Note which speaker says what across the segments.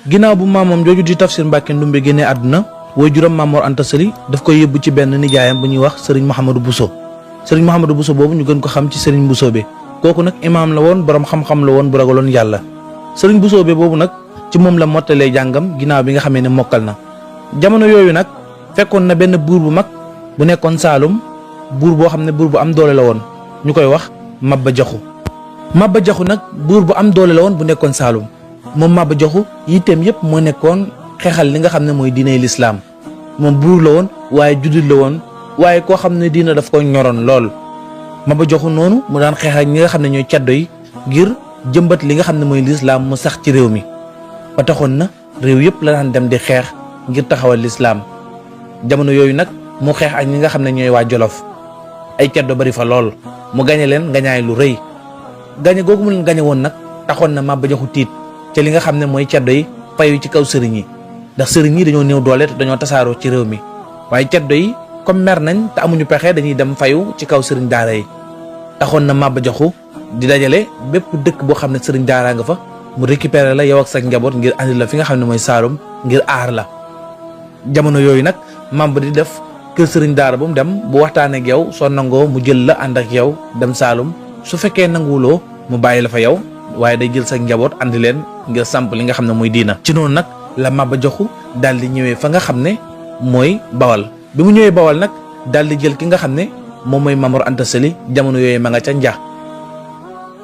Speaker 1: ginnaaw bu maamam jooju di Tafsir Mbàkke Ndumbe génnee àdduna way juram Mamor Anta Sali daf koy yóbbu ci benn nijaayam bu ñuy wax Serigne Mouhamadou Bousso Serigne Mouhamadou Bousso boobu ñu gën ko xam ci Serigne Bousso bi kooku nag imaam la woon borom xam-xam la woon bu ragaloon yàlla Serigne Bousso bi boobu nag ci moom la mottalee jàngam ginnaaw bi nga xamee ne mokkal na jamono yooyu nag fekkoon na benn buur bu mag bu nekkoon Saalum buur boo xam ne buur bu am doole la woon ñu koy wax Maba Jaxu Maba Jaxu nag buur bu am doole la woon bu nekkoon Saalum moom Maba Jaxu yitteem yëpp moo nekkoon xeexal li nga xam ne mooy diiney lislaam moom buur la woon waaye juddit la woon waaye koo xam ne diina daf ko ñoroon lool Maba Jaxu noonu mu daan xeex ak ñi nga xam ne ñooy caddo yi ngir jëmbat li nga xam ne mooy lislaam mu sax ci réew mi ba taxoon na réew yëpp la daan dem di xeex ngir taxawal lislaam jamono yooyu nag mu xeex ak ñi nga xam ne ñooy waa Jolof ay caddo bari fa lool mu gañe leen ngañaay lu rëy gañe googu mu leen gañe woon nag taxoon na Maba Jaxu tiit ca li nga xam ne mooy caddo yi fayu ci kaw sëriñ yi ndax sëriñ yi dañoo néew doole te dañoo tasaaroo ci réew mi waaye caddo yi comme mer nañ te amuñu pexe dañuy dem fayu ci kaw sëriñ daara yi taxoon na Maba Jaxu di dajale bépp dëkk boo xam ne sëriñ daara nga fa mu récupérer la yow ak sa njaboot ngir andi la fi nga xam ne mooy Saalum ngir aar la jamono yooyu nag Maba di def kër sëriñ daara bu mu dem bu waxtaanee ak yow soo nangoo mu jël la ànd ak yow dem Saalum su fekkee nanguwuloo mu bàyyi la fa yow waaye day jël sa njaboot andi leen ngir samp li nga xam ne mooy diina ci noonu nag la Maba Jaxu daal di ñëwee fa nga xam ne mooy Bawal bi mu ñëwee Bawal nag daal di jël ki nga xam ne moom mooy Mamor Anta Sali jamono yooyu ma nga ca Nja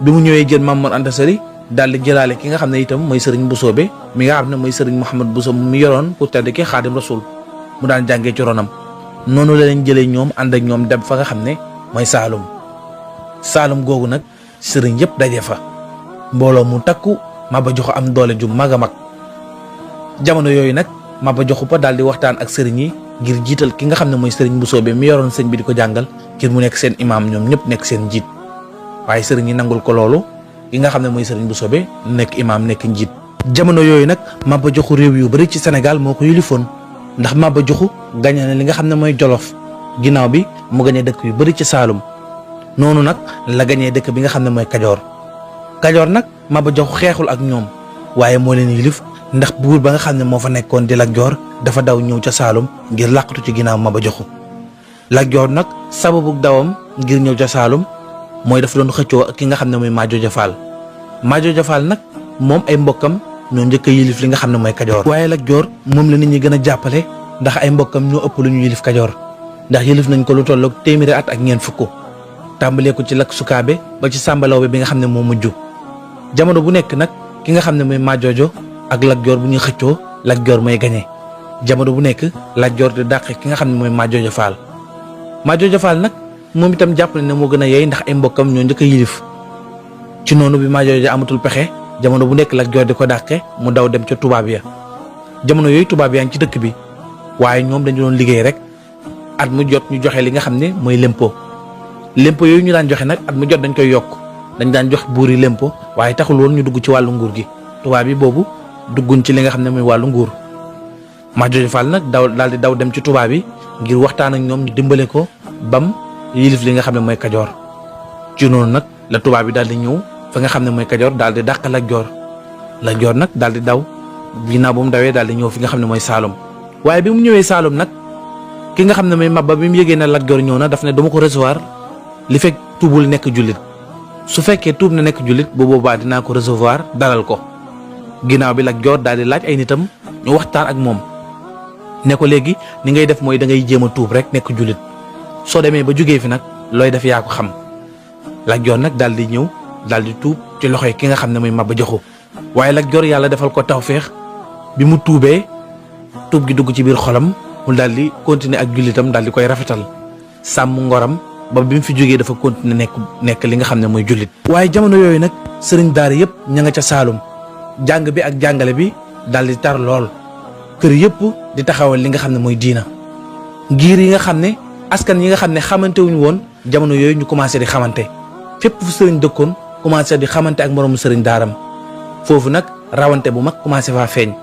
Speaker 1: bi mu ñëwee jël Mamor Anta Sali daal di jëlaale ki nga xam ne itam mooy Serigne Bousso bi mi nga xam ne mooy Serigne Mouhamed Bousso mi yoroon pour tedd ki Xaadim Rasul mu daan jàngee ci ronam noonu la leen jëlee ñoom ànd ak ñoom dem fa nga xam ne mooy Saalum googu nag sëriñ yëpp daje fa mbooloo mu takku Maba Jaxu am doole ju mag a mag jamono yooyu nag Maba Jaxu Pa daal di waxtaan ak sëriñ yi ngir jiital ki nga xam ne mooy Serigne Bousso bi mi yoroon sëñ bi di ko jàngal ngir mu nekk seen imaam ñoom ñëpp nekk seen njiit waaye sëriñ yi nangul ko loolu ki nga xam ne mooy Serigne Bousso bi nekk imaam nekk njiit jamono yooyu nag Maba Jaxu réew yu bari ci Sénégal moo ko yilifoon ndax Maba Jaxu gañe na li nga xam ne mooy Jolof ginnaaw bi mu gañe dëkk yu bari ci Saalum noonu nag la gañee dëkk bi nga xam ne mooy Kajoor nag Maba Jaxu xeexul ak ñoom waaye moo leen yilif ndax buur ba nga xam ne moo fa nekkoon di Lat Joor dafa daw ñëw ca Saalum ngir làqatu ci ginnaaw Maba Jaxu Lat Joor nag sababu dawam ngir ñëw ca Saalum mooy dafa doon xëccoo ak ki nga xam ne mooy Majooja Faal nag moom ay mbokkam ñoo njëkk a yilif li nga xam ne mooy Kajoor waaye Lat Joor moom la nit ñi gën a jàppale ndax ay mbokkam ñoo ëpp lu ñu yilif Kajoor ndax yilif nañ ko lu tolloog téeméeri at ak ñeent fukk tàmbalee ko ci Lak Sukaabe ba ci Sàmba Lawbe bi nga xam ne moo mujj jamono bu nekk nag ki nga xam ne mooy Majoojo ak Lat Joor bu ñuy xëccoo Lat Joor mooy gañe jamono bu nekk Lat Joor di dàq ki nga xam ne mooy Majooja Faal nag moom itam jàpp ne moo gën a yey ndax ay mbokkam ñoo njëkk a yilif ci noonu bi Majooja amatul pexe jamono bu nekk Lat Joor di ko dàqe mu daw dem ca tubaab ya jamono yooyu tubaab yaa ngi ci dëkk bi waaye ñoom dañu doon liggéey rek at mu jot ñu joxe li nga xam ne mooy lempo yooyu ñu daan joxe nag at mu jot dañ koy yokk dañ daan jox buur yi lempo waaye taxul woon ñu dugg ci wàllu nguur gi tubaab yi boobu dugguñ ci li nga xam ne mooy wàllu nguur Majooja Faal nag daal di daw dem ci tubaab yi ngir waxtaan ak ñoom ñu dimbale ko bam yilif li nga xam ne mooy Kajoor ci noonu nag la tubaab yi daal di ñëw fa nga xam ne mooy Kajoor daal di dàq Lat Joor nag daal di daw ginnaaw bu mu dawee daal di ñëw fi nga xam ne mooy Saalum waaye bi mu ñëwee Saalum nag ki nga xam ne mooy Maba bi mu yëgee ne Lat Joor ñëw na daf ne dama ko recevoir li fekk tuubul nekk jullit su fekkee tuub na nekk jullit bu boobaa dinaa ko recevoir dalal ko ginnaaw bi Lat Joor daal di laaj ay nitam ñu waxtaan ak moom ne ko léegi ni ngay def mooy da ngay jéem a tuub rek nekk jullit soo demee ba jógee fi nag looy def yaa ko xam Lat Joor nag daal di ñëw daal di tuub ci loxoy ki nga xam ne mooy Maba Jaxu waaye Lat Joor yàlla defal ko tawféex bi mu tuubee tuub gi dugg ci biir xolam mu daal di continuer ak jullitam daal di koy rafetal sàmm ngoram ba bi mu fi jógee dafa continuer nekk li nga xam ne mooy jullit. waaye jamono yooyu nag sëriñ daara yëpp ña nga ca Saalum jàng bi ak jàngale bi daal di tar lool kër yëpp di taxawal li nga xam ne mooy diina ngir yi nga xam ne askan yi nga xam ne xamante wuñu woon jamono yooyu ñu commencé di xamante fépp fu sëriñ dëkkoon commencé di xamante ak moroomu sëriñ daaram foofu nag rawante bu mag commencé faa feeñ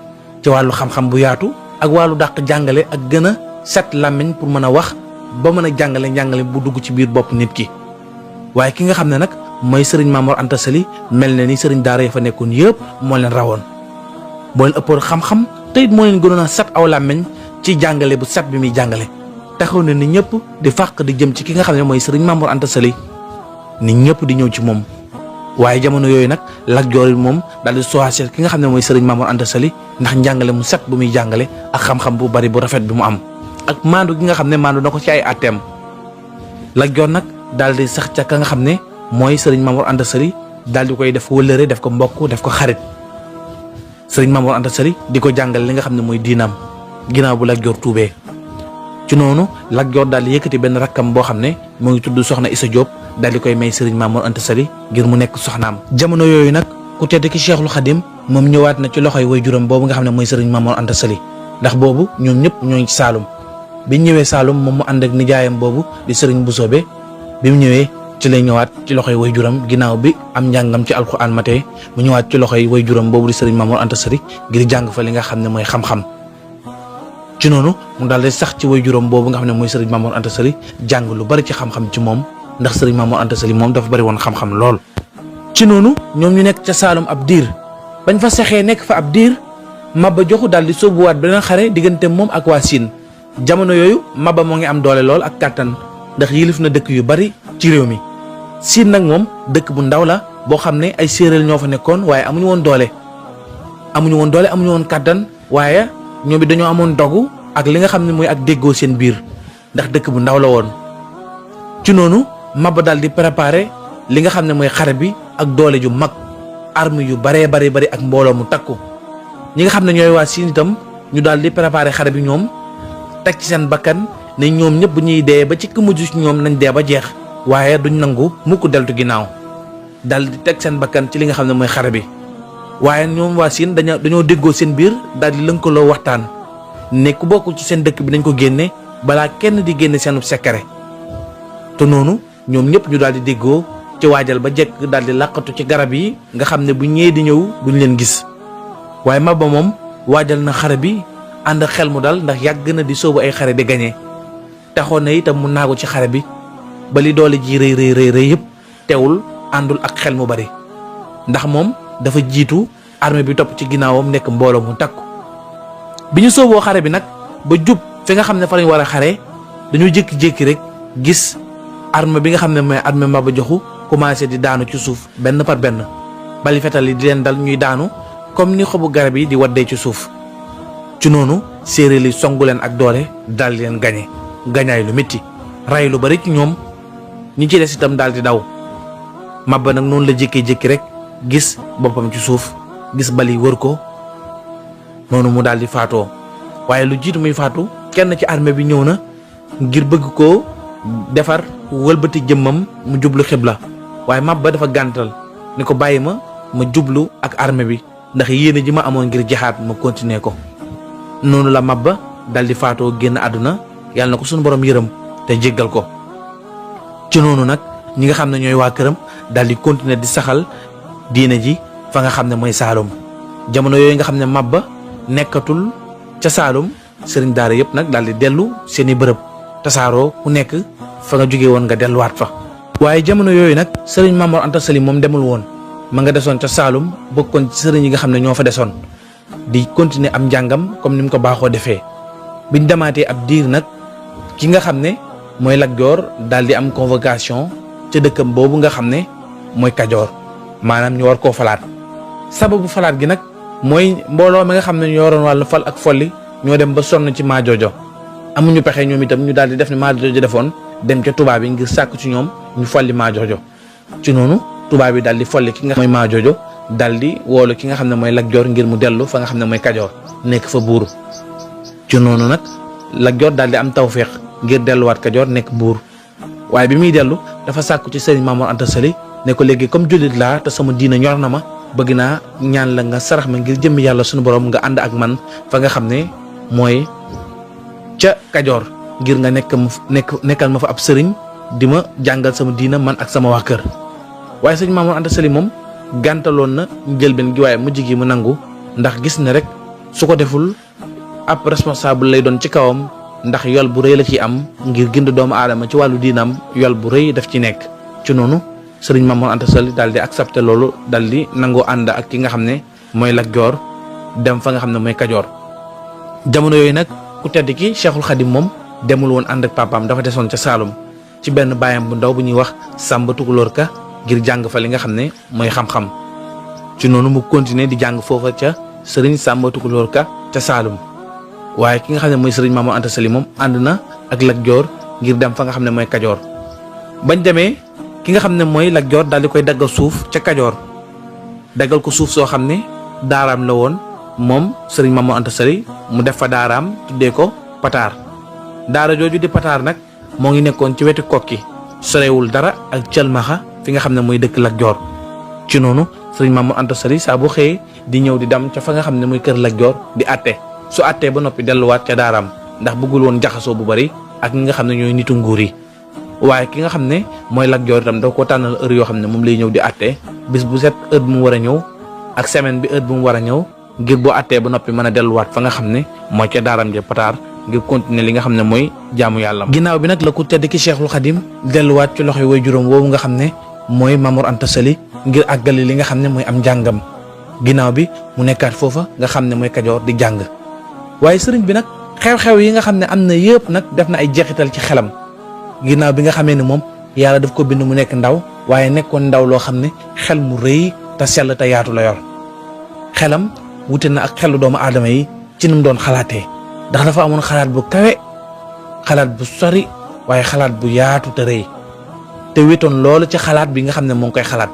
Speaker 1: ci wàllu xam-xam bu yaatu ak wàllu dàq jàngale ak gën a set làmmiñ pour mën a wax ba mën a jàngale bu dugg ci biir bopp nit ki waaye ki nga xam ne nag mooy sëriñ Mamor Anta Sali mel na ni sëriñ daara ya fa nekkoon yëpp moo leen rawoon moo leen ëppoon xam-xam te it moo leen gënoon a set aw làmmeñ ci jàngale bu set bi muy jàngale. taxaw na ni ñëpp di fàq di jëm ci ki nga xam ne mooy sëriñ Mamour Anta Sali ni ñëpp di ñëw ci moom. waaye jamono yooyu nag Lat Joor moom daal di choisir ki nga xam ne mooy sëriñ Mamour Anta Sali ndax njàngale mu set bu muy jàngale ak xam-xam bu bari bu rafet bi mu am ak maandu gi nga xam ne maandu na ko ci ay atteem. Lat Joor nag daal di sax ca ka nga xam ne mooy sëriñ Mamour Anta Sali daal di koy def wëllëre def ko mbokk def ko xarit. sëriñ Mamour Anta Sali di ko jàngal li nga xam ne mooy diinaam ginnaaw bu Lat Joor tuubee. ci noonu Lat Joor daal di yëkkati benn rakkam boo xam ne moo ngi tudd Soxna Issa Diop daal di koy may sëriñ Mamour Anta Sali ngir mu nekk soxnaam. jamono yooyu nag ku tedd ki Cheikhul Khadim moom ñëwaat na ci loxoy waajuram boobu nga xam ne mooy sëriñ Mamour Anta Sali ndax boobu ñoom ñëpp ñoo ngi ci Saalum. bi ñëwee Saalum moom mu ànd ak nijaayam boobu di sëriñ Bousobé bi mu ñëwee ci lay ñëwaat ci loxoy waajuram ginnaaw bi am njàngam ci alxuraan matee mu ñëwaat ci loxoy waajuram boobu di sëriñ Mamour Anta Sali ngir jàng fa li nga xam ne mooy xam-xam. ci noonu mu daal di sax ci waajuram boobu nga xam ne mooy sëriñ Mamour Anta Sali jàng lu bari ci xam-xam ci moom ndax sëriñ Mamour Anta Sali moom dafa bari woon xam-xam lool. ci noonu ñoom ñu nekk ca Saalum ab diir bañ fa sexee nekk fa ab diir Maba Jaxu daal di sóobuwaat beneen xare diggante moom ak waa Siin. jamono yooyu Maba moo ngi am doole lool ak kàttan ndax yilif na dëkk yu bari ci réew mi. Siin nag moom dëkk bu ndaw la boo xam ne ay séeréer ñoo fa nekkoon waaye amuñu woon doole amuñu woon kàttan waaye ñoom it dañoo amoon dogu ak li nga xam ne mooy ak déggoo seen biir ndax dëkk bu ndaw la woon. ci noonu Maba daal di préparer li nga xam ne mooy xare bi ak doole ju mag arme yu baree bari ak mbooloo mu takku. ñi nga xam ne ñooy waa Siin itam ñu daal di préparer xare bi ñoom teg ci seen bakkan ne ñoom ñëpp bu ñuy dee ba ci ku mujj ci ñoom nañ dee ba jeex waaye duñ nangu mukk deltu ginnaaw daal di teg seen bakkan ci li nga xam ne mooy xare bi. waaye ñoom waa Siin dañoo déggoo seen biir daal di lënkaloo waxtaan ne ku bokk ci seen dëkk bi nañ ko génne balaa kenn di génne seenu secret. te noonu ñoom ñëpp ñu daal di déggoo ci waajal ba jekk daal di làqatu ci garab yi nga xam ne bu ñëwee di ñëw duñ leen gis. waaye Maba moom waajal na xare bi ànd xel mu dal ndax yàgg na di sóobu ay xare di gañee taxoon na itam mu naagu ci xare bi ba li doole ji rëy yëpp teewul àndul ak xel mu bari ndax moom dafa jiitu armée bi topp ci ginnaawam nekk mbooloo mu takku. bi ñu sóoboo xare bi nag ba jub fi nga xam ne fa lañ war a xare dañoo jékki-jékki rek gis armée bi nga xam ne mooy armée Maba Jaxu commencé di daanu ci suuf benn par benn bali fetal yi di leen dal ñuy daanu comme ni xobu garab yi di waddee ci suuf. ci noonu séeréer yi songu leen ak doole daal di leen gañaay lu métti ray lu bari ci ñoom ñi ci des itam daal di daw. Maba nag noonu la jékkee-jékki rek gis boppam ci suuf gis bali wër ko noonu mu daal di faatoo. waaye lu jiitu muy faatu kenn ci armée bi ñëw na ngir bëgg koo defar wëlbati jëmmam mu jublu xibla waaye Maba dafa gàntal ni ko bàyyi ma jublu ak armée bi ndax yéene ji ma amoon ngir jaxaat ma continuer ko. noonu la Maba daal di faatoo génn àdduna yàlla na ko suñu borom yërëm te jéggal ko. ci noonu nag ñi nga xam ne ñooy waa këram daal di continuer di saxal diine ji fa nga xam ne mooy Saalum. jamono yooyu nga xam ne Maba nekkatul ca Saalum sëriñ daara yëpp nag daal di dellu seeni bërëb tasaaroo ku nekk fa nga jóge woon nga delluwaat fa. waaye jamono yooyu nag sëriñ Mamour Anta Sali moom demul woon ma nga desoon ca Saalum bokkoon ci sëriñ yi nga xam ne ñoo fa desoon di continuer am njàngam comme ni mu ko baaxoo defee. biñ demaatee ab diir nag ki nga xam ne mooy Lat Joor daal di am convocation ca dëkkam boobu nga xam ne mooy Kajoor maanaam ñu war koo falaat. sababu falaat gi nag mooy mbooloo mi nga xam ne ñoo yoroon wàllu fal ak folli ñoo dem ba sonn ci Maajoojo amuñu pexe ñoom itam ñu daal di def ne Maajoojo defoon dem ca tubaab yi ngir sàkk ci ñoom ñu folli Maajoojo. ci noonu tubaab yi daal di folli ki nga xam mooy Maajoojo daal di woolu ki nga xam ne mooy Lat Joor ngir mu dellu fa nga xam ne mooy Kajoor nekk fa buur. ci noonu nag Lat Joor daal di am tawféex ngir delluwaat Kajoor nekk buur waaye bi muy dellu dafa sàkku ci sëriñ Mamour Anta Sali ne ko léegi comme jullit laa te sama diina ñor na ma bëgg naa ñaan la nga sarax ma ngir jëmmi yàlla suñu borom nga ànd ak man fa nga xam ne mooy ca Kajoor ngir nga nekkal ma fa ab sëriñ di ma jàngal sama diina man ak sama waa kër. waaye sëriñ Mamour Anta Sali moom gàntaloon na njëlbeen gi waaye mujj gi mu nangu ndax gis ne rek su ko deful ab responsable lay doon ci kawam ndax yol bu rëy la ci am ngir gind doomu aadama ci wàllu diinam yol bu rëy daf ci nekk. ci noonu sëriñ Mamour Anta Sali daal di accepté loolu daal di nangoo ànd ak ki nga xam ne mooy Lat Joor dem fa nga xam ne mooy Kajoor. jamono yooyu nag ku tedd ki Cheikhul Khadim moom demul woon ànd ak papaam, dafa desoon ca Saalum ci benn baayam bu ndaw bu ñuy wax Sàmba Tukulóor Ka ngir jàng fa li nga xam ne mooy xam-xam. ci noonu mu continuer di jàng foofa ca sëriñ Sàmba Tukulóor Ka ca Saalum. waaye ki nga xam ne mooy sëriñ Maam Mor Anta Sali moom ànd na ak Lat Joor ngir dem fa nga xam ne mooy Kajoor. bañ demee ki nga xam ne mooy Lat Joor daal di koy daggal suuf ca Kajoor, daggal ko suuf soo xam ne daaraam la woon moom sëriñ Maam Mor Anta Sali mu def fa daaraam tuddee ko Pataar. daara jooju di Pataar nag moo ngi nekkoon ci wetu Kokki, sorewul dara ak Cëlmaxa fi nga xam ne mooy dëkk Lat Joor. ci noonu sëriñ Maam Mor Anta Sali saa bu xëyee di ñëw di dem ca fa nga xam ne mooy kër Lat Joor di àtte. su àttee ba noppi delluwaat ca daaraam ndax bëggul woon jaxasoo bu bari ak ñi nga xam ne ñooy nitu nguur yi. waaye ki nga xam ne mooy Lat Joor itam da ko tànnal heure yoo xam ne moom lay ñëw di àtte, bis bu set heure bu mu war a ñëw ak semaine bi heure bu mu war a ñëw ngir boo àttee ba noppi mën a delluwaat fa nga xam ne mooy ca daaraam ja Pataar ngir continuer li nga xam ne mooy jaamu yàlla. ginnaaw bi nag la ku tedd ki Cheikhul Khadim delluwaat ci loxoy way juróom woowu nga xam ne mooy Maam Mor Anta Sali ngir àggali li nga xam ne mooy am njàngam. ginnaaw bi mu nekkaat foofa nga xam ne mooy Kajoor di jàng. waaye sëriñ bi nag xew-xew yi nga xam ne am na yëpp nag def na ay jeexital ci xelam. ginnaaw bi nga xamee ne moom yàlla daf ko bind mu nekk ndaw, waaye nekkoon ndaw loo xam ne xel mu rëy te sell te yaatu la yor. xelam wute na ak xelu doomu aadama yi ci ni mu doon xalaatee, ndax dafa amoon xalaat bu kawe, xalaat bu sori, waaye xalaat bu yaatu te rëy te wetoon loolu ci xalaat bi nga xam ne moo ngi koy xalaat.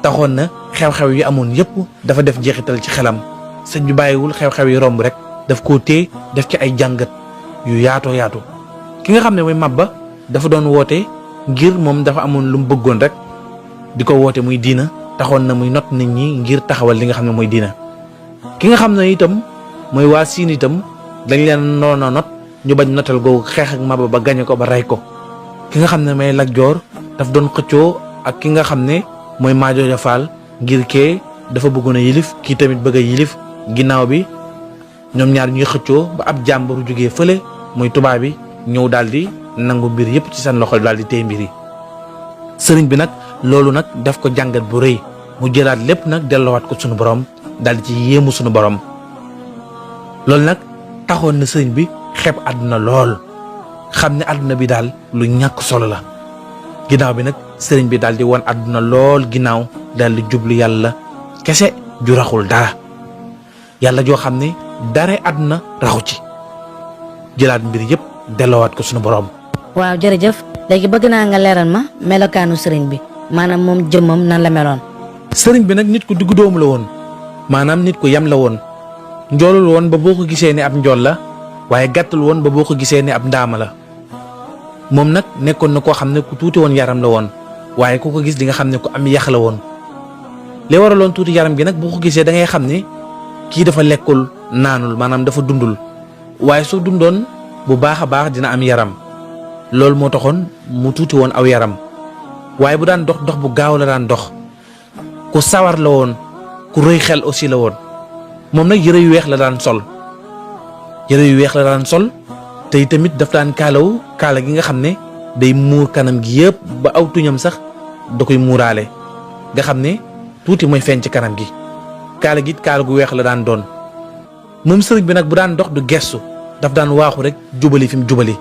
Speaker 1: taxoon na xew-xew yi amoon yëpp dafa def jeexital ci xelam. sëñ bi bàyyiwul xew-xew yi romb rek daf koo téye def ci ay jàngat yu yaatoo yaatu. ki nga xam ne mooy Maba dafa doon woote ngir moom dafa amoon lu mu bëggoon rek di ko woote muy diina, taxoon na muy not nit ñi ngir taxawal li nga xam ne mooy diina. ki nga xam ne itam mooy waa Siin itam dañ leen noona not ñu bañ notal googu xeex ak Maba ba gañe ko ba rey ko. ki nga xam ne mooy Lat Joor daf doon xëccoo ak ki nga xam ne mooy Maajooja Faal ngir kee dafa bëggoon a yilif kii tamit bëgg a yilif. ginnaaw bi ñoom ñaar ñuy xëccoo ba ab jàmbaru jógee fële muy tubaab bi ñëw daal di nangu mbir yëpp ci seen loxo daal di téye mbir yi. sëriñ bi nag loolu nag daf ko jàngat bu rëy, mu jëlaat lépp nag delloowaat ko sunu borom daal di ci yéemu sunu borom. loolu nag taxoon na sëriñ bi xeeb àdduna lool, xam ne àdduna bi daal lu ñàkk solo la. ginnaaw bi nag sëriñ bi daal di wan àdduna lool ginnaaw daal di jublu yàlla kese ju raxul dara. yàlla joo xam ne dara àdduna raxu ci, jëlaat mbir yëpp delloowaat ko sunu borom.
Speaker 2: waaw jërëjëf, léegi bëgg naa nga leeral ma melokaanu sëriñ bi, maanaam moom jëmmam nan la meloon.
Speaker 1: sëriñ bi nag nit ku diggu doomu la woon, maanaam nit ku yem la woon. njoolul woon ba boo ko gisee ne ab njool la, waaye gàttul woon ba boo ko gisee ne ab ndaama la. moom nag nekkoon na koo xam ne ku tuuti woon yaram la woon, waaye ku ko gis di nga xam ne ku am yax la woon. li waraloon tuuti yaram gi nag boo ko gisee da ngay xam ne kii dafa lekkul naanul, maanaam dafa dundul, waaye su dundoon bu baax a baax dina am yaram. loolu moo taxoon mu tuuti woon aw yaram, waaye bu daan dox dox bu gaaw la daan dox. ku sawar la woon, ku rëy xel aussi la woon. moom nag yëre yu weex la daan sol, yëre yu weex la daan sol te tamit daf daan kaalawu kaala gi nga xam ne day muur kanam gi yëpp ba aw tuñam sax da koy muuraale, nga xam ne tuuti mooy feeñ ci kanam gi. kaala gi kaala gu weex la daan doon. moom sëriñ bi nag bu daan dox du gestu, daf daan waaxu rek jubali fi mu jubali.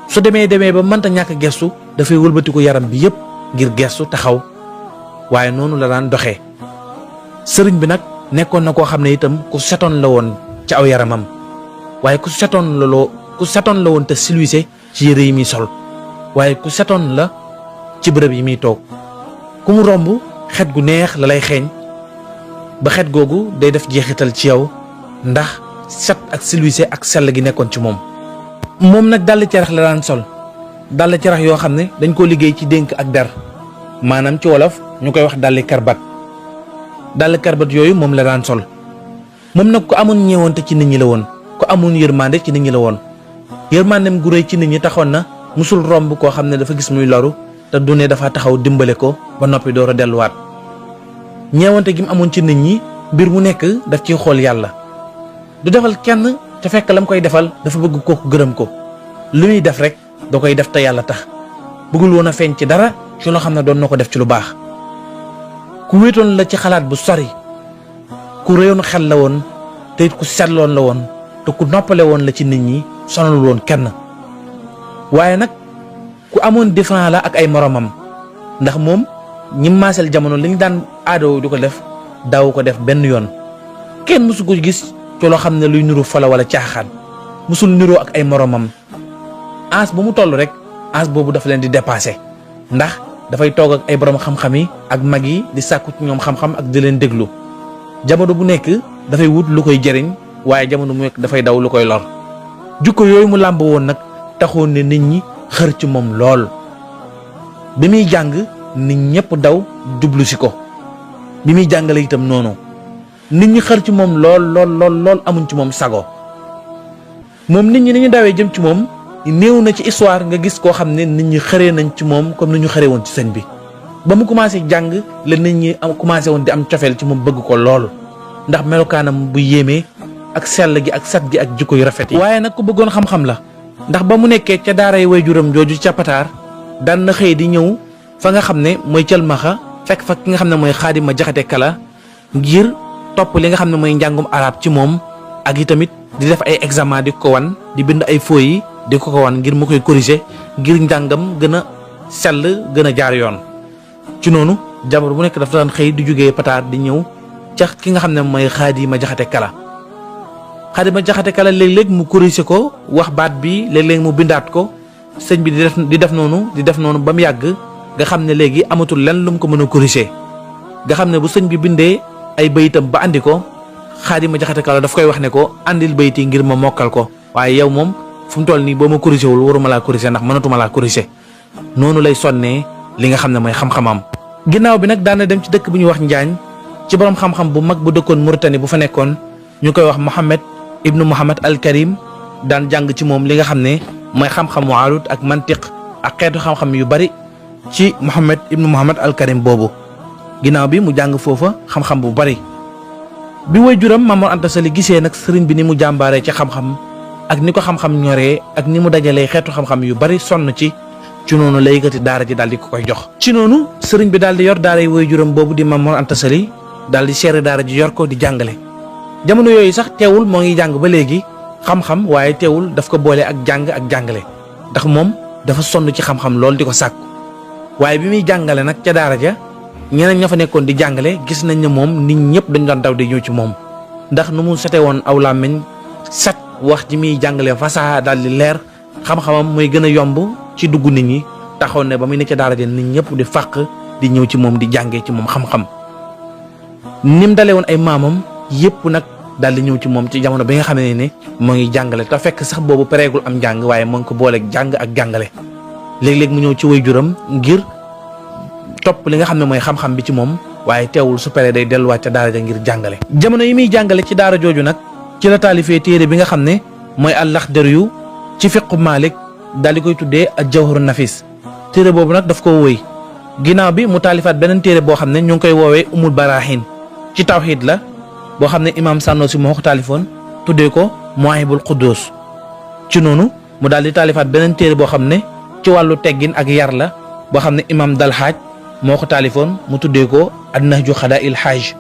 Speaker 1: su demee ba mënta ñàkk gestu dafay wëlbatiku yaram bi yëpp ngir gestu taxaw, waaye noonu la daan doxee. sëriñ bi nag nekkoon na koo xam ne itam ku setoon la woon ci aw yaramam, waaye ku setoon la woon te silwise ci yére yi muy sol, waaye ku setoon la ci bërëb yi muy toog. ku mu romb xet gu neex la lay xeeñ, ba xet googu day def jeexital ci yow ndax set ak silwise ak sell gi nekkoon ci moom. moom nag dàll carax la daan sol, dàll carax yoo xam ne dañ koo liggéey ci dénk ak der, maanaam ci wolof ñu koy wax dàlli karbat. dàll karbat yooyu moom la daan sol. moom nag ku amoon ñeewante ci nit ñi la woon, ku amoon yërmande ci nit ñi la woon. yërmandem gu rëy ci nit ñi taxoon na musul romb koo xam ne dafa gis muy loru te du ne dafa taxaw dimbale ko ba noppi door a delluwaat. ñeewante gi mu amoon ci nit ñi mbir mu nekk daf ciy xool yàlla. du defal kenn te fekk lam koy defal dafa bëgg kooku gërëm ko. lu muy def rek da koy def te yàlla tax, bëggul woon a feeñ ci dara ci loo xam ne doon na ko def ci lu baax. ku wéetoon la ci xalaat bu sori, ku réyoon xel la woon te it ku setloon la woon te ku noppale woon la ci nit ñi sonalul woon kenn waaye nag ku amoon différent la ak ay moromam ndax moom ñi maaseel jamono li ñu daan aadoo di ko def daaw ko def benn yoon kenn mësu ko gis ci loo xam ne luy niru fala wala caaxaan mësul niroo ak ay moromam ans bu mu toll rek ans boobu dafa leen di dépassé ndax dafay toog ak ay borom xam-xam yi ak mag yi di sàkku ci ñoom xam-xam ak di leen déglu jamono bu nekk dafay wut lu koy jëriñ waaye jamono bu nekk dafay daw lu koy lor jukko yooyu mu làmb woon nag taxoon ne nit ñi xër ci moom lool bi muy jàng nit ñëpp daw jublu si ko bi muy jàngale itam noonu nit ñi xër ci moom lool amuñ ci moom sago moom nit ñi ni ñu dawee jëm ci moom néew na ci histoire nga gis koo xam ne nit ñi xëree nañ ci moom comme ni ñu xëree woon ci sëñ bi ba mu commencé jàng la nit ñi am commencé woon di am cofeel ci moom bëgg ko lool ndax melokaanam bu yéemee ak sell gi ak sat gi ak jikko yu rafet yi. waaye nag ku bëggoon xam-xam la ndax ba mu nekkee ca daaray waajuram jooju ca Pataar daan na xëy di ñëw fa nga xam ne mooy Cëlmaxa fekk fa ki nga xam ne mooy Xaadima Jaxate Kala ngir topp li nga xam ne mooy njàngum arab ci moom ak i tamit di def ay examen di ko wan di bind ay feuilles yi di ko wan ngir mu koy corriger ngir njàngam gën a sell gën a jaar yoon. ci noonu jamono bu nekk dafa daan xëy di jógee Pataar di ñëw ca ki nga xam ne mooy Xaadima Jaxate Kala Xaadima Jaxate Kala léeg-léeg mu corriger ko wax baat bi léeg-léeg mu bindaat ko sëñ bi di def noonu ba mu yàgg nga xam ne léegi amatul lenn lu mu ko mën a corriger nga xam ne bu sëñ bi bindee ay bayitam ba andi ko Xaadima Jaxate Kala daf koy wax ne ko andil bayit yi ngir ma mokkal ko waaye yow moom fu mu toll nii boo ma corriger wul waruma laa corriger ndax mënatuma laa corriger noonu lay sonnee li nga xam ne mooy xam-xamam. ginnaaw bi nag daan na dem ci dëkk bu ñuy wax Njaañ ci borom xam-xam bu mag bu dëkkoon Mauritanie bu fa nekkoon ñu koy wax Mohamed ibnu Mohamed al Karim daan jàng ci moom li nga xam ne mooy xam-xamu arut ak mantiq ak xeetu xam-xam yu bari ci Mohamed ibnu Mohamed al Karim boobu ginnaaw bi mu jàng foofa xam-xam bu bari bi waajuram Maam Mor Anta Sali gisee nag sëriñ bi ni mu jàmbaaree ci xam-xam ak ni ko xam-xam ñoree ak ni mu dajalee xeetu xam-xam yu bari sonn ci noonu la yëkkati daara ji daal di ko koy jox. ci noonu sëriñ bi daal di yor daara yi waajuram boobu di Maam Mor Anta Sali daal di seere daara ji yor ko di jàngale jamono yooyu sax teewul moo ngi jàng ba léegi xam-xam waaye teewul daf ko boole ak jàng ak jàngale ndax moom dafa sonn ci xam-xam lool di ko sàkku waaye bi muy jàngale nag ca daara ja ñeneen ña fa nekkoon di jàngale gis nañ ne moom nit ñëpp dañ doon daw di ñëw ci moom ndax nu mu sete woon aw làmmiñ set wax ji muy jàngale fasaa daal di leer xam-xamam mooy gën a yomb ci dugg nit ñi taxoon ne ba muy ne ca daara ja nit ñëpp di fàq di ñëw ci moom di jàngee ci moom xam-xam ni mu dalee woon ay maamam yëpp nag daal di ñëw ci moom ci jamono bi nga xam ne moo ngi jàngale te fekk sax boobu pareegul am njàng waaye moo ngi ko booleeg jàng ak jàngale léeg-léeg mu ñëw ci waajuram ngir topp li nga xam ne mooy xam-xam bi ci moom waaye teewul su paree day delluwaat ca daara ja ngir jàngale. jamono yi muy jàngale ci daara jooju nag ci la taalifee téere bi nga xam ne mooy al-Laxdariyu ci fiqu Maalik daal di koy tuddee ak Jawharu Nafis téere boobu nag daf ko wëy ginnaaw bi mu taalifaat beneen téere boo xam ne ñu ngi koy woowee Umul Barahin ci tawxiid la boo xam ne imaam Sànnoosi moo ko taalifoon tuddee ko Muwaahibul Quddus ci noonu mu daal di taalifaat beneen téere boo xam ne ci wàllu teggin ak yar la boo xam ne imaam Dalxaaj moo ko taalifoon mu tuddee ko An-Nahju Xadaa'il Haaj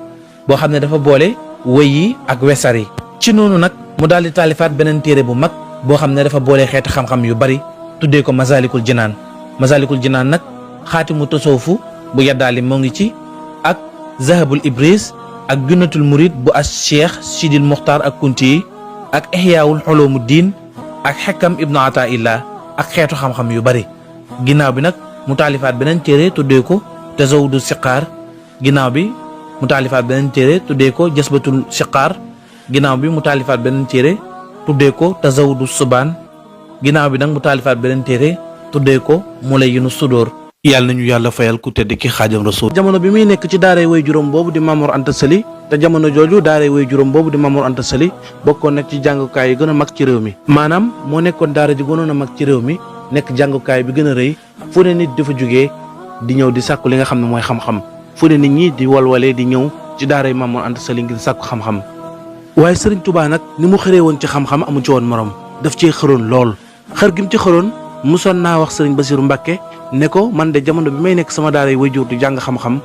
Speaker 1: boo xam ne dafa boole wëy yi ak wesar yi ci noonu nag mu daal di taalifaat beneen téere bu mag boo xam ne dafa boole xeeti xam-xam yu bari tuddee ko Masalikul Jinaan Masalikul Jinaan nag xaatimu tasawufu bu yaddaali moo ngi ci ak Zahabul Ibris ak Junnatul Murid bu as Cheikh Sidil Muxtaar ak Kunti yi ak Ihyaawul Ulumuddin ak Xekam Ibnu Ataillah ak xeetu xam-xam yu bari ginnaaw bi nag mu taalifaat beneen téere tuddee ko Tazawudu Siqaar ginnaaw bi mu taalifaat beneen téere tuddee ko Jasbatul Siqaar ginnaaw bi mu taalifaat beneen téere tuddee ko Tazawudu Subaan ginnaaw bi nag mu taalifaat beneen téere tuddee ko Mulayyinu Sudóor. yàlla nañu yàlla fayal ku tedd ki Xaadim Rasuul. jamono bi muy nekk ci daaray way juróom boobu di Maam Mor Anta Sali te jamono jooju daaray way juróom boobu di Maam Mor Anta Sali bokkoon nag ci jàngukaay yi gën a mag ci réew mi maanaam moo nekkoon daara ji gënoon a mag ci réew mi nekk jàngukaay bi gën a rëy fu ne nit dafa jógee di ñëw di sàkku li nga xam ne mooy xam-xam fu ne nit ñi di walwalee di ñëw ci daaray Maam Mor Anta Sali ngir sàkku xam-xam waaye Sëriñ Tuubaa nag ni mu xëree woon ci xam-xam amu ci woon morom daf cee xëroon lool xër gi mu ci xëroon musoon naa wax Sëriñ Basiru Mbàkke ne ko man de jamono bi may nekk sama daara yi waajur di jàng xam-xam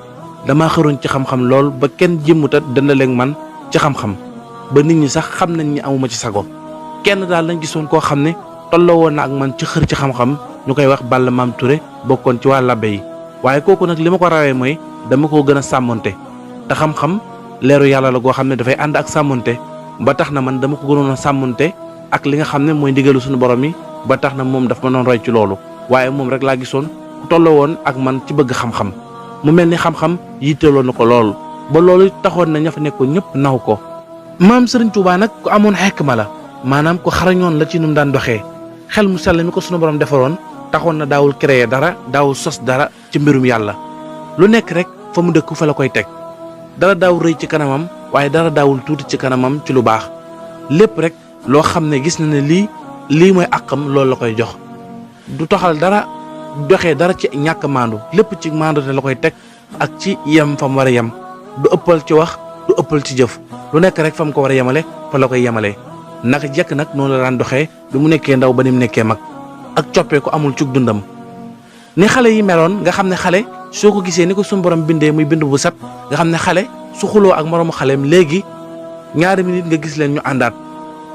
Speaker 1: damaa xëroon ci xam-xam lool ba kenn jëmmutat dana leen man ci xam-xam ba nit ñi sax xam nañ ni amuma ci sago. kenn daal lañ gisoon koo xam ne tolloo woon na ak man ci xër ci xam-xam ñu koy wax Balla Maam Touré bokkoon ci waa labbe yi waaye kooku nag li ma ko rawee mooy dama koo gën a sàmmonte te xam-xam leeru yàlla la goo xam ne dafay ànd ak sàmmonte ba tax na man dama ko gënoon a sàmmonte ak li nga xam ne mooy ndigalu suñu borom yi ba tax na moom daf ma doon roy ci loolu waaye moom rek laa gisoon ku tolloo woon ak man ci bëgg xam-xam mu mel ni xam-xam yitteeloon na ko lool ba loolu taxoon na ña fa nekkoon ñëpp naw ko. maam Serigne Touba nag ku amoon xekma la maanaam ku xarañoon la ci nu mu daan doxee xel mu sell mi ko sunu borom defaroon taxoon na daawul créer dara daawul sos dara ci mbirum yàlla lu nekk rek fa mu dëkk fa la koy teg dara daawul rëy ci kanamam waaye dara daawul tuuti ci kanamam ci lu baax lépp rek loo xam ne gis na ne lii mooy àqam loolu la koy jox du toxal dara doxee dara ci ñàkk maandu lépp ci maandu te la koy teg ak ci yem fa mu war a yem du ëppal ci wax du ëppal ci jëf lu nekk rek fa mu ko war a yemale fa la koy yemalee naka jekk nag noonu la daan doxee bi mu nekkee ndaw ba ni mu nekkee mag ak coppee ko amul cug dundam ni xale yi meloon nga xam ne xale soo ko gisee ni ko suñu borom bindee muy bind bu set nga xam ne xale su xuloo ak moroomu xaleem léegi ñaari minute nga gis leen ñu àndaat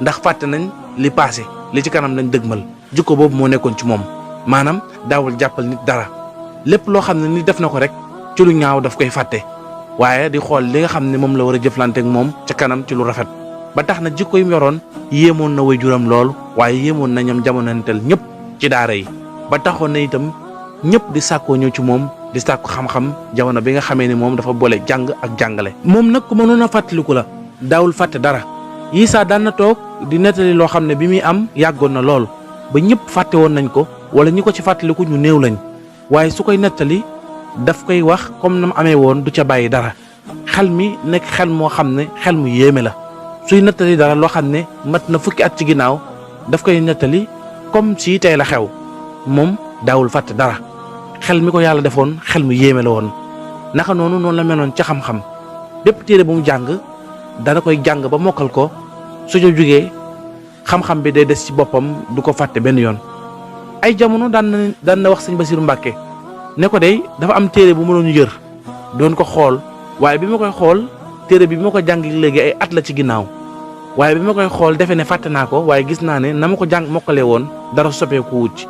Speaker 1: ndax fàtte nañ li passé li ci kanam lañ dëgmal jikko boobu moo nekkoon ci moom maanaam daawul jàppal nit dara lépp loo xam ne nit def na ko rek ci lu ñaaw daf koy fàtte waaye di xool li nga xam ne moom la war a jëflante ak moom ca kanam ci lu rafet ba tax na jikko yi mu yoroon yéemoon na waajuram lool waaye yéemoon na ñoom jamonanteel ñëpp ci daara yi ba taxoon na itam ñëpp di sàkkoo ñëw ci moom di sàkku xam-xam jamono bi nga xamee ni moom dafa boole jàng ak jàngale. moom nag ku mënoon a fàttaliku la daawul fàtte dara yii saa daan na toog di nettali loo xam ne bi muy am yàggoon na lool ba ñëpp fàtte woon nañ ko wala ñi ko ci fàttaliku ñu néew lañ waaye su koy nettali daf koy wax comme na mu amee woon du ca bàyyi dara xel mi nekk xel moo xam ne xel mu yéeme la suy nettali dara loo xam ne mat na fukki at ci ginnaaw daf koy nettali comme si tey la xew moom daawul fàtte dara xel mi ko yàlla defoon xel mu yéeme la woon naka noonu la meloon ca xam-xam bépp téere bu mu jàng dana koy jàng ba mokkal ko su ca jógee xam-xam bi day des ci boppam du ko fàtte benn yoon. ay jamono daan na wax sëñ Basiru Mbàkke ne ko day dafa am téere bu ma doon yër doon ko xool waaye bi ma koy xool téere bi ma ko jàng léegi ay at la ci ginnaaw waaye bi ma koy xool defe ne fàtte naa ko waaye gis naa ne na ma ko jàng mokkalee woon dara soppeeku wut ci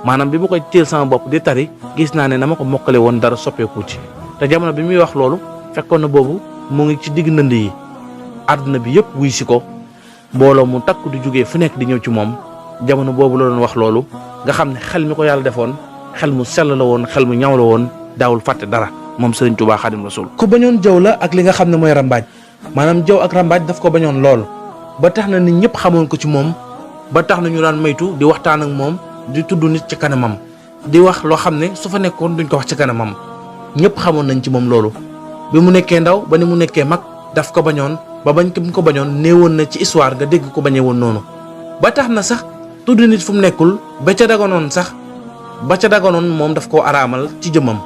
Speaker 1: maanaam bi ma koy téel sama bopp di tari gis naa ne na ma ko mokkale woon dara soppeeku ci te jamono bi muy wax loolu fekkoon na boobu mu ngi ci digg ndënd yi àdduna bi yëpp wuy si ko mbooloo mu takk di jógee fu nekk di ñëw ci moom jamono boobu la doon wax loolu nga xam ne xel mi ko yàlla defoon xel mu sell la woon xel mu ñaw la woon daawul fàtte dara moom Serigne Touba Xaadimu Rasuul. ku bañoon jaww la ak li nga xam ne mooy rambaaj maanaam jaww ak rambaaj daf ko bañoon lool ba tax na nit ñëpp xamoon ko ci moom ba tax na ñu daan maytu di waxtaan ak moom di tudd nit ci kanamam di wax loo xam ne su fa nekkoon duñ ko wax ci kanamam ñëpp xamoon nañ ci moom loolu bi mu nekkee ndaw ba ni mu nekkee mag daf ko bañoon ba bañ ko bañoon néewoon na ci histoire nga dégg ko bañee woon noonu ba tax na sax tudd nit fu mu nekkul ba ca daganoon moom daf koo araamal ci jëmmam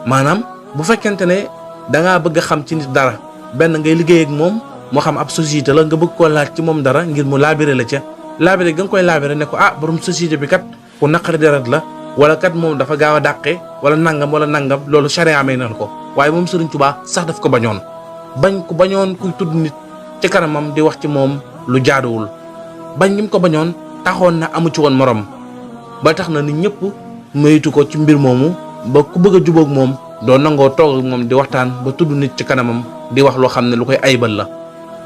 Speaker 1: maanaam bu fekkente ne dangaa bëgg a xam ci nit dara benn ngay liggéey ak moom moo xam ab société la nga bëgg koo laaj ci moom dara ngir mu laabire la ca laabire ga nga koy laabire ne ko borom société bi kat ku naqari deret la wala kat moom dafa gaaw a dàqe wala nangam loolu charia may na ko waaye moom Serigne Touba sax daf ko bañoon kuy tudd nit ci kanamam di wax ci moom lu jaaduwul bañ gi mu ko bañoon taxoon na amu ci woon morom ba tax na nit ñëpp moytu ko ci mbir moomu ba ku bëgg a jubóog moom doo nangoo toog ak moom di waxtaan ba tudd nit ci kanamam di wax loo xam ne lu koy aybal la.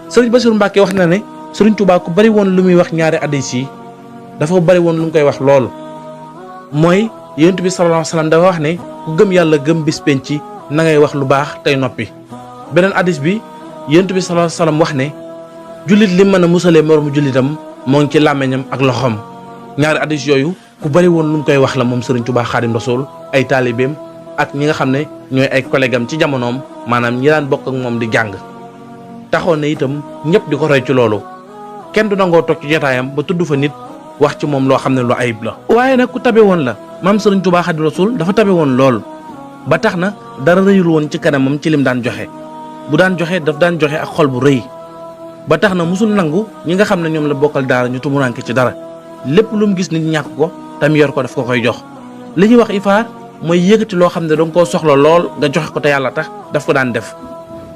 Speaker 1: Serigne Bassirou Mbacke wax na ne Serigne Touba ku bari woon lu muy wax ñaari hadiis yi dafa bari woon lu mu koy wax lool mooy Yonent bi sallallahu alayhi wasallam dafa wax ne ku gëm yàlla gëm bis penc na ngay wax lu baax tey noppi. beneen hadiis bi Yonent bi sallallahu alayhi wasallam wax ne jullit li mën a musalee moromu jullitam moo ngi ci làmmiñam ak loxoom ñaari hadiis yooyu ku bari woon lu mu koy wax la moom Serigne Touba Xaadimu Rasuul ay taalibeem ak ñi nga xam ne ñooy ay collègue am ci jamonoom maanaam ñi daan bokk ak moom di jàng taxoon na itam ñëpp di ko roy ci loolu kenn du nangoo toog ci jotaayam ba tudd fa nit wax ci moom loo xam ne lu ayib la. waaye nag ku tabe woon la maam Serigne Touba Xaadimu Rasuul dafa tabe woon lool ba tax na dara rëyul woon ci kanamam ci lim daan joxe bu daan joxe daf daan joxe ak xol bu rëy ba tax na musul nangu ñi nga xam ne ñoom la bokkal daara ñu tumuraanke ci dara lépp lu mu gis nit ñàkk ko tam yor ko daf ko koy jox li ñuy wax ifaar mooy yëkkati loo xam ne danga koo soxla lool nga joxe ko te yàlla tax daf ko daan def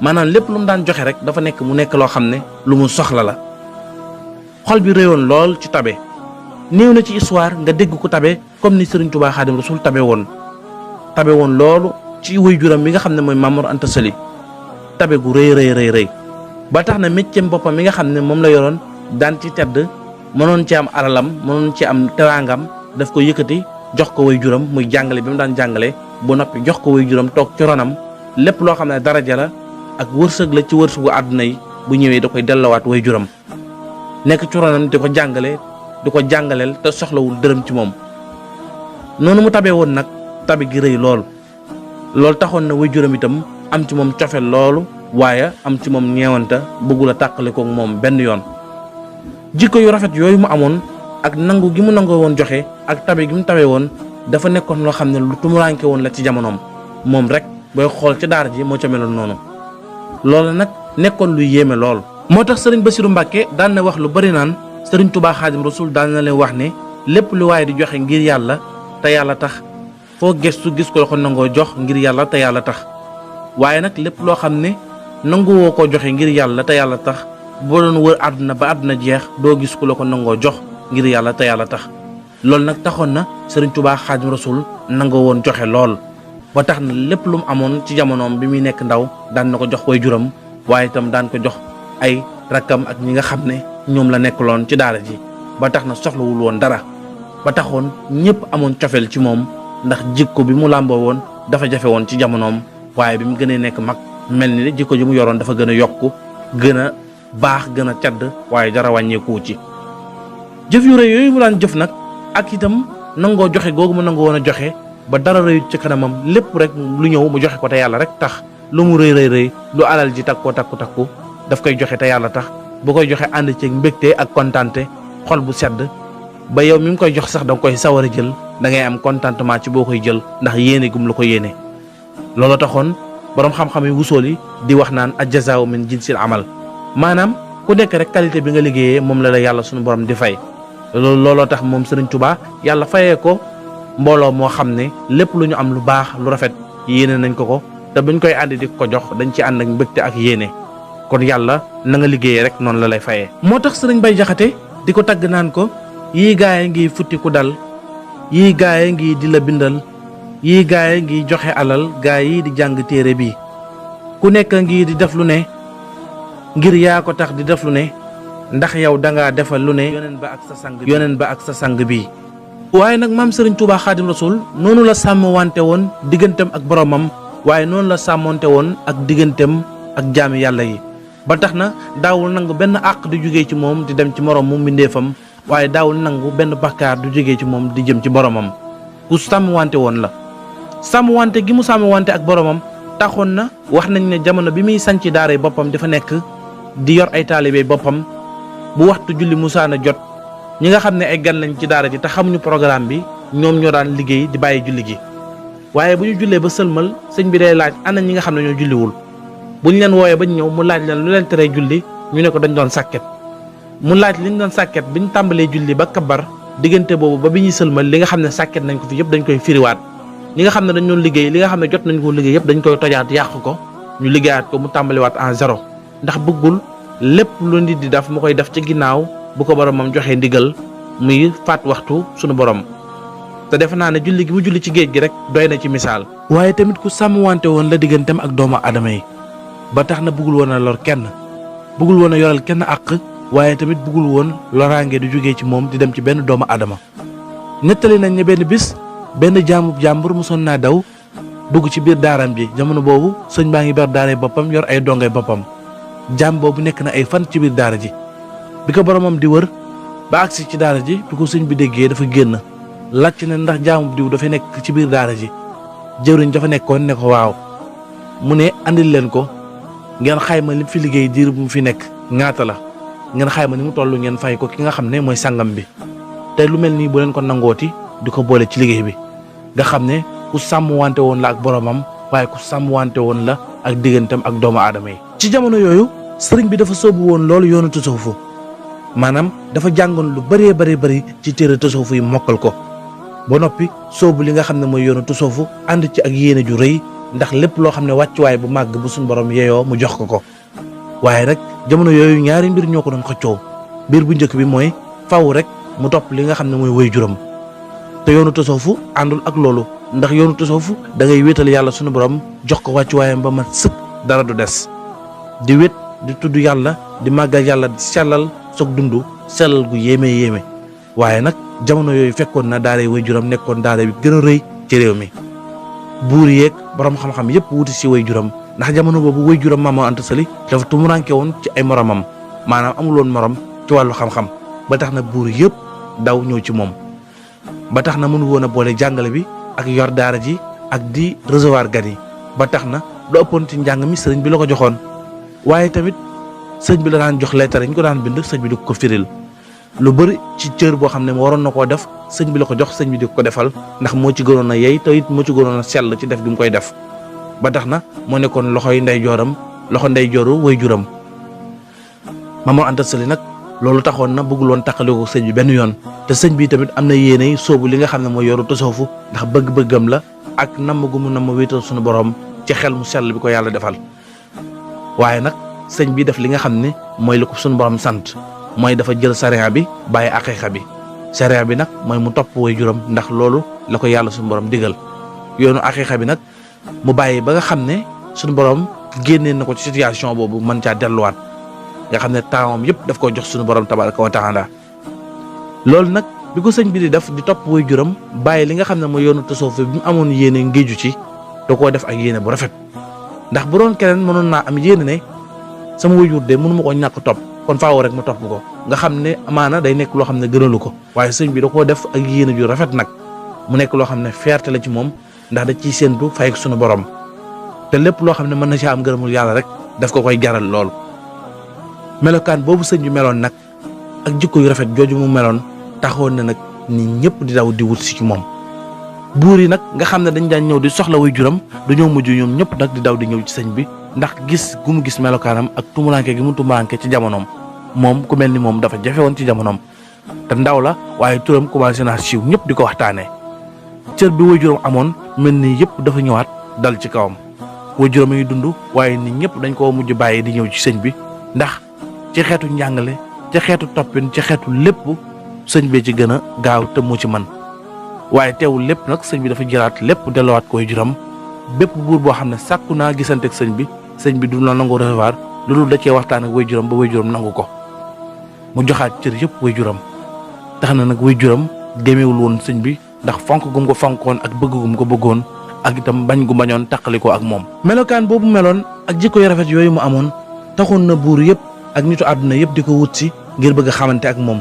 Speaker 1: maanaam lépp lu mu daan joxe rek dafa nekk mu nekk loo xam ne lu mu soxla la. xol bi réyoon lool ci tabe néew na ci histoire nga dégg ko tabe comme ni Serigne Touba Xaadim Rasul tabe woon loolu ci waajuram mi nga xam ne mooy Maam Mor Anta Sali tabe gu rëy ba tax na métier boppam mi nga xam ne moom la yoroon daan ci tedd mënoon ci am alalam mënoon ci am teraangam daf ko yëkkati jox ko waajuram muy jàngale bi mu daan jàngale bu noppi jox ko waajuram toog ci ronam lépp loo xam ne daraja la ak wërsëg la ci wërsëgu àdduna yi bu ñëwee da koy dellowaat waajuram nekk ci ronam di ko jàngale di ko jàngaleel te soxlawul dërëm ci moom. noonu mu tabee woon nag tabe gi rëy loolu taxoon na waajuram itam am ci moom cofeel loolu waaye am ci moom ñeewanta bëggul a tàqale ko moom benn yoon. jikko yu rafet yooyu mu amoon ak nangu gi mu nangoo woon joxe ak tabe gi mu tabe woon dafa nekkoon loo xam ne lu tumuranke woon la ci jamonoom moom rek booy xool ci daara ji moo ca meloon noonu. loolu nag nekkoon luy yéeme lool. moo tax sëriñ Bassirou Mbacke daan na wax lu bari naan sëriñ Touba Xaadim Rasul daan na leen wax ne lépp lu waaye di joxe ngir yàlla te yàlla tax foo gestu gis ko nangoo jox ngir yàlla te yàlla tax waaye nag lépp loo xam ne nanguwoo koo joxe ngir yàlla te yàlla tax boo doon wër àdduna ba àdduna jeex doo gis ku la ko nangoo jox ngir yàlla te yàlla tax loolu nag taxoon na sëriñ Touba Xaadim Rasul nangoo woon joxe lool ba tax na lépp lu mu amoon ci jamonoom bi muy nekk ndaw daan na ko jox waajuram waaye itam daan ko jox ay rakkam ak ñi nga xam ne ñoom la nekkaloon ci daara ji ba tax na soxlawul woon dara ba taxoon ñëpp amoon cofeel ci moom ndax jikko bi mu làmboo woon dafa jafe woon ci jamonoom waaye bi mu gënee nekk mag mel ni jikko ji mu yoroon dafa gën a yokku gën a baax gën a cadd waaye dara wàññeeku ci jëf yu rëy yooyu mu daan jëf nag ak itam nangoo joxe googu mu nangoo woon a joxe ba dara rëyut ci kanamam lépp rek lu ñëw mu joxe ko te yàlla rek tax lu mu rëy lu alal ji takku daf koy joxe te yàlla tax bu koy joxe ànd ci mbégte ak kontaante xol bu sedd ba yow mi mu koy jox sax da nga koy sawar a jël da ngay am contentement ci boo koy jël ndax yéene gum la ko yéene. loolu taxoon borom xam-xam yi wusool yi di wax naan ajjazaaw min jinsil amal maanaam ku nekk rek qualité bi nga liggéeyee moom la yàlla suñu borom di fay. looloo tax moom Serigne Touba yàlla fayee ko mbooloo moo xam ne lépp lu ñu am lu baax lu rafet yéene nañ ko te buñ koy àndi di ko jox dañ ci ànd ak mbégte ak yéene. kon yàlla na nga liggéeyee rek noonu la lay fayee. moo tax sëriñ Bay Jaxate di ko tagg naan ko yii gaaye ngi futti ku dal yii gaaye ngi di la bindal yii gaaye ngi joxe alal gaay yi di jàng téere bi ku nekk ngi di def lu ne ngir yaa ko tax di def lu ne ndax yow dangaa defal lu ne yoneen ba ak sa sang bi waaye nag maam sëriñ Touba Xaadim Rasul noonu la sàmm wante woon digganteem ak boromam waaye noonu la sàmmonte woon ak digganteem ak jaami yàlla yi ba tax na daawul nangu benn àq di jógee ci moom di dem ci morom mu mbindeefam waaye daawul nangu benn bakkaar du jógee ci moom di jëm ci boromam ku sàmm wante woon la sàmm wante gi mu sàmm wante ak boromam taxoon na wax nañ ne jamono bi muy sanc daara boppam dafa nekk di yor ay taalibe boppam bu waxtu julli musaana jot ñi nga xam ne ay gan lañ ci daara ji te xamuñu programme bi ñoom ñoo daan liggéey di bàyyi julli gi waaye bu ñu jullee ba sëlmal sëñ bi day laaj ana ñi nga xam ne ñoo julliwul bu ñu leen wooyee ba ñëw mu laaj leen lu leen teree julli ñu ne ko dañ doon sàkket mu laaj li ñu doon sàkket bi ñu tàmbalee julli ba kabar diggante boobu ba bi ñuy sëlmal li nga xam ne sàkket nañ ko fi yëpp dañ koy firiwaat ñi nga xam ne dañ doon liggéey li nga xam ne jot nañ ko liggéey yëpp dañ koy tojaat yàq ko ñu liggéeyaat ko mu tàmbaliwaat en zéro ndax bëggul lépp lu nit di def mu koy def ci ginnaaw bu ko boromam joxee ndigal muy faat waxtu sunu borom te defe naa ne julli gi mu julli ci géej gi rek doy na ci misaal. waaye tamit ku sàmm wante woon la digganteem ak doomu aadama yi ba tax na bëggul woon a lor kenn bëggul woon a yoral kenn àq waaye tamit bëggul woon loraange du jógee ci moom di dem ci benn doomu aadama. nettali nañ ne benn bis benn jàmbur mosoon naa daw dugg ci biir daaram ji jamono boobu sëñ baa ngi ber daaray boppam yor ay dongay boppam jaam boobu nekk na ay fan ci biir daara ji bi ko boromam di wër ba agsi ci daara ji bi ko sëñ bi déggee dafa génn laajte ne ndax jaamu diw dafa nekk ci biir daara ji jëwriñ dafa nekkoon ne ko waaw mu ne andil leen ko ngeen xayma li fi liggéey diir bu mu fi nekk ñaata la ngeen xayma ni mu toll ngeen fay ko ki nga xam ne mooy sangam bi te lu mel nii bu leen ko nangooti di ko boole ci liggéey bi nga xam ne ku sàmm wante woon la ak boromam waaye ku sàmm wante woon la ak digganteem ak doomu aadama yi. ci jamono yooyu sëriñ bi dafa sóobu woon loolu yoonu tasawufu maanaam dafa jàngoon lu bëree bëri ci téere tasawufu yi mokkal ko ba noppi sóobu li nga xam ne mooy yoonu tasawufu ànd ci ak yéene ju rëy ndax lépp loo xam ne wàccuwaay bu màgg bu suñu borom yeeyoo mu jox ko waaye nag jamono yooyu ñaari mbir ñoo ko doon xëccoo mbir bu njëkk bi mooy faw rek mu topp li nga xam ne mooy waajuram te yoonu tasawufu àndul ak loolu ndax yoonu tasawufu da ngay wéetal yàlla suñu borom jox ko wàccuwaayam ba mat sëkk dara du des di wét di tudd yàlla di màggal yàlla di sellal soog dund sellal gu yéeme waaye nag jamono yooyu fekkoon na daara waajuram nekkoon daara bi gën a rëy ci réew mi buur yeeg borom xam-xam yëpp wuti si waajuram ndax jamono boobu waajuram Maam Mor Anta Sali dafa tumuranke woon ci ay moromam maanaam amuloon morom ci wàllu xam-xam ba tax na buur yëpp daw ñëw ci moom ba tax na mënu woon a boole jàngale bi ak yor daara ji ak di recevoir gan yi ba tax na lu ëppoon ci njàng mi sëriñ bi la ko joxoon waaye tamit sëñ bi la daan jox lettre ñu ko daan bind sëñ bi di ko firil lu bëri ci cër boo xam ne waroon na koo def sëñ bi la ko jox sëñ bi di ko defal ndax moo ci gënoon a yey te it moo ci gënoon a sell ci def gi mu koy def ba tax na moo nekkoon loxo ndeyjooru waajuram Maam Mor Anta Sali nag loolu taxoon na bëggul woon taqale ko sëñ bi benn yoon te sëñ bi tamit am na yéene soobu li nga xam ne mooy yoru tasawufu ndax bëgg-bëggam la ak namm gu mu namm wéetal suñu borom ci xel mu sell bi ko yàlla defal waaye nag sëñ bi def li nga xam ne mooy li ko suñu borom sant mooy dafa jël sariya bi bàyyi aqiqa bi sariya bi nag mooy mu topp waajuram ndax loolu la ko yàlla suñu borom digal yoonu aqiqa bi nag mu bàyyi ba nga xam ne suñu borom génnee na ko ci situation boobu mën caa delluwaat nga xam ne taawam yëpp daf ko jox suñu borom tabaraka wa taala loolu nag bi ko sëñ bi di def di topp waajuram bàyyi li nga xam ne mooy yoonu tasawuf bi mu amoon yéene ngéeju ci da koo def ak yéene bu rafet ndax bu doon keneen mënoon naa am yéene ne sama waajur de mënu ma ko ñàkk topp kon faaw rek ma topp ko nga xam ne amaana day nekk loo xam ne gënalu ko waaye sëñ bi da koo def ak yéene ju rafet nag mu nekk loo xam ne fierté la ci moom ndax da ciy séentu fay suñu borom te lépp loo xam ne mën na ci am gërëmul yàlla rek daf ko koy jaral loolu melokaan boobu sëñ bi meloon nag ak jikko yu rafet jooju mu meloon taxoon na nag nit ñëpp di daw di wut si ci moom buur yi nag nga xam ne dañ daan ñëw di soxla waajuram dañoo mujj ñoom ñëpp nag di daw di ñëw ci sëñ bi ndax gis gu mu gis melokaanam ak tumuranke gi mu tumuranke ci jamonoom moom ku mel ni moom dafa jafe woon ci jamonoom te ndaw la waaye turam commencé naa siiw ñëpp di ko waxtaanee cër bi waajuram amoon mel ni yëpp dafa ñëwaat dal ci kawam waajuram a ngi dund waaye nit ñëpp dañ koo mujj bàyyi di ñëw ci sëñ bi ndax ci xeetu njàngale ci xeetu toppin ci xeetu lépp sëñ bi ci gën a gaaw te moo ci man waaye teewul lépp nag sëñ bi dafa jëlaat lépp delluwaat ko waajuram bépp buur boo xam ne sàkku naa gisante ak sëñ bi du la nangu recevoir lu dul da cee waxtaan ak waajuram ba waajuram nangu ko mu joxaat cër yëpp waajuram tax na nag waajuram gémewul woon sëñ bi ndax fonk gum ko fonkoon ak bëgg gum ko bëggoon ak itam bañ gu bañoon taqali ko ak moom melokaan boobu meloon ak jikko yu rafet yooyu mu amoon taxoon na buur yëpp ak nitu àdduna yëpp di ko wut si ngir bëgg a xamante ak moom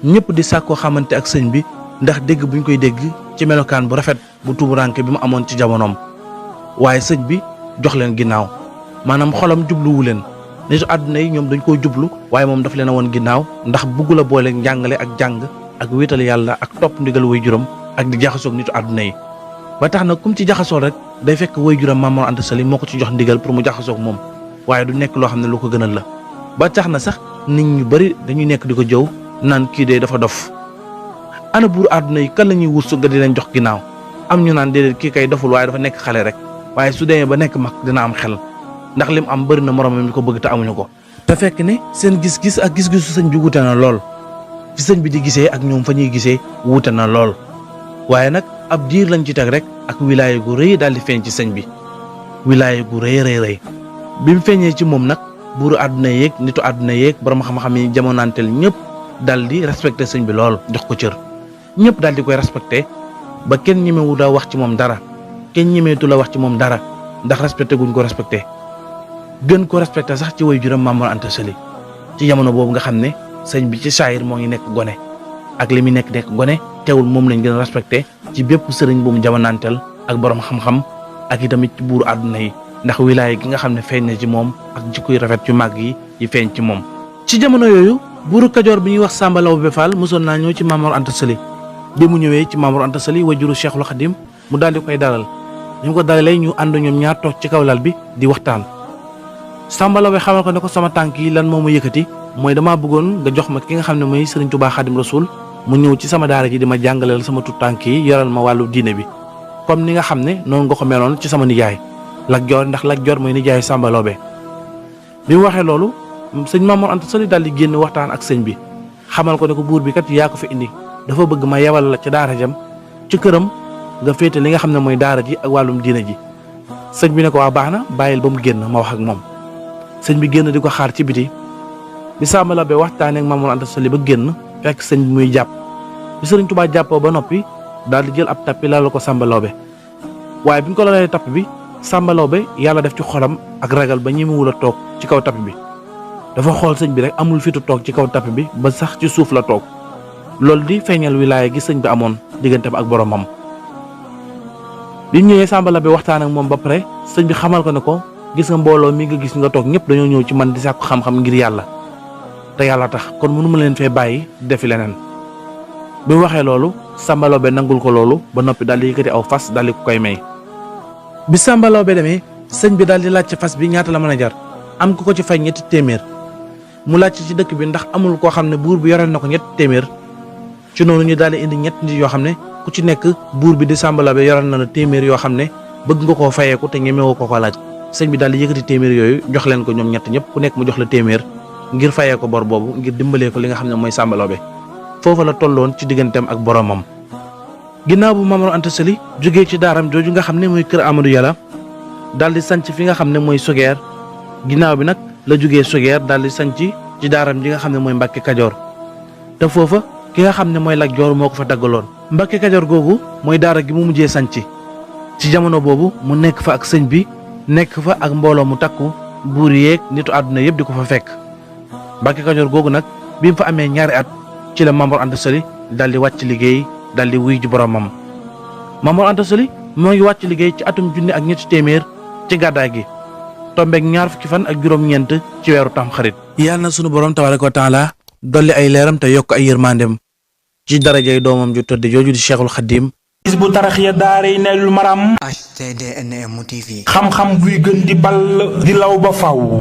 Speaker 1: ñëpp di sàkkoo xamante ak sëñ bi ndax dégg buñ koy dégg ci melokaan bu rafet bu tuburanke bi mu amoon ci jamonoom waaye sëñ bi jox leen ginnaaw maanaam xolam jubluwu leen nitu àdduna yi ñoom dañ koo jublu waaye moom daf leen a woon ginnaaw ndax bugg la boole njàngale ak jàng ak wéetal yàlla ak topp ndigal waajuram ak di jaxasoog nitu àdduna yi ba tax na kum ci jaxasoo rek day fekk waajuram Maam Mor Anta Sali moo ko ci jox ndigal pour mu jaxasoog moom waaye du nekk loo xam ne lu ko gënal la ba tax na sax nit ñu bari dañuy nekk di ko jëw naan kii de dafa dof ana buur àdduna yi kan la ñuy wursu nga di leen jox ginnaaw am ñu naan déedéet kii kay doful waaye dafa nekk xale rek waaye su demee ba nekk mag dina am xel ndax lim am bëri na moromam mi ko bëgg te amuñu ko te fekk ne seen gis-gis ak gis-gisu sëñ bi wuute na lool fi sëñ bi di gisee ak ñoom fa ñuy gisee wuute na lool waaye nag ab diir lañ ci teg rek ak wilaaye gu rëy daal di feeñ ci sëñ bi wilaaye gu rëy bi mu feeñee ci moom nag buuru àdduna yeeg nitu àdduna yeeg borom xam-xam yi jamonaanteel ñëpp dal di respecté sëñ bi lool jox ko cër ñëpp daal di koy respecté ba kenn ñemewu la wax ci moom dara kenn ñemeetu la wax ci moom dara ndax respecté guñ ko respecté gën ko respecté sax ci waajuram Maam Mor Anta Sali ci jamono boobu nga xam ne sëñ bi ci saayir moo ngi nekk gone ak li muy nekk gone teewul moom lañ gën a respecté ci bépp sëriñ bu mu jamonaanteel ak borom xam-xam ak itamit ci buuru àdduna yi ndax wilaaya gi nga xam ne feeñ na ci moom ak jikko yu rafet yu màgg yi feeñ ci moom. ci jamono yooyu buuru Kajoor bi ñuy wax Samba Laobé Fall mosoon naa ñëw ci Maam Mor Anta Sali bi mu ñëwee ci Maam Mor Anta Sali waajuru Cheikhul Khadim mu daal di koy dalal ñu ko dalalee ñu ànd ñoom ñaar toog ci kaw lal bi di waxtaan. Samba Laobé xamal ko ne ko sama tànk yi lan moo ma yëkkati mooy damaa bëggoon nga jox ma ki nga xam ne mooy Serigne Touba Khadim Rasoul mu ñëw ci sama daara ji di ma jàngaleel sama tut tànk yi yoral ma wàllu diine bi comme ni nga xam ne noonu nga ko meloon ci sama nijaay Lat Joor ndax Lat Joor mooy nijaayu Samba Laobé. bi mu waxee loolu sëñ Mamour Anta Sali daal di génn waxtaan ak sëñ bi xamal ko ne ko buur bi kat yaa ko fi indi dafa bëgg ma yebal la ca daara jam ci këram nga féete li nga xam ne mooy daara ji ak wàllum diina ji. sëñ bi ne ko waa baax na bàyyil ba mu génn ma wax ak moom. sëñ bi génn di ko xaar ci biti bi Samba Laobé waxtaanee ak Mamour Anta Sali ba génn fekk sëñ bi muy jàpp bi sëriñ Tuubaa jàppoo ba noppi daal di jël ab tappi lal ko Samba Laobé waaye bi ñu ko lalee tapp bi Samba Laobé yàlla def ci xolam ak ragal ba ñemewul a toog ci kaw tappi bi dafa xool sëñ bi rek amul fitu toog ci kaw tappi bi ba sax ci suuf la toog loolu di feeñal wilaaya gi sëñ bi amoon digganteem ak boromam. bi mu ñëwee Samba Laobé waxtaan ak moom ba pare sëñ bi xamal ko ne ko gis nga mbooloo mi nga gis nga toog ñëpp dañoo ñëw ci man di sàkku xam-xam ngir yàlla te yàlla tax kon mënu ma leen fee bàyyi defi leneen. bi mu waxee loolu Samba Laobé nangul ko loolu ba noppi daal di yëkkati aw fas daal di ko koy may. bi Samba Laobé demee sëñ bi daal di laaj ci fas bi ñaata la mën a jar am ku ko ci fay ñetti téeméer mu laaj ci dëkk bi ndax amul koo xam ne buur bi yoreel na ko ñetti téeméer ci noonu ñu daal di indi ñetti nit yoo xam ne ku ci nekk buur bi di Samba Laobé yoreel na la téeméer yoo xam ne bëgg nga koo fayeeku te ñemewoo ko laaj. sëñ bi daal di yëkkati téeméer yooyu jox leen ko ñoom ñett ñëpp ku nekk mu jox la téeméer ngir fayee ko bor boobu ngir dimbalee ko li nga xam ne mooy Samba Laobé foofa la tolloon ci digganteem ak boromam. ginnaaw bu Mamour Anta Sali jógee ci daaram jooju nga xam ne mooy kër Amadou Yàlla daal di sanc fi nga xam ne mooy Sogeer ginnaaw bi nag la jógee Sogeer daal di sanc ci daaram ji nga xam ne mooy Mbàkke Kajoor te foofa ki nga xam ne mooy Lat Joor moo ko fa daggaloon. Mbàkke Kajoor googu mooy daara gi mu mujjee sanc ci jamono boobu mu nekk fa ak sëñ bi nekk fa ak mbooloo mu takku buur yeeg nitu àdduna yëpp di ko fa fekk. Mbàkke Kajoor googu nag bi mu fa amee ñaari at ci la Mamour Anta Sali daal di wàcc liggéey daal di wuy ji boromam. Mamour Anta Sali moo ngi wàcc liggéey ci atum junni ak ñetti téeméer ci gàddaay gi tombeeg ñaar fukki fan ak juróom-ñeent ci weeru Tamxarit. yàlla na sunu borom tabaaraka wa taala dolli ay leeram te yokk ay yërmandeem ci darajay doomam ju tëdd jooju di Cheikhul Khadim.
Speaker 3: Hizbut Tarqiyyah daaray Naylul Maram.
Speaker 4: HTDNM TV.
Speaker 3: xam-xam buy gën di ball di law ba faw.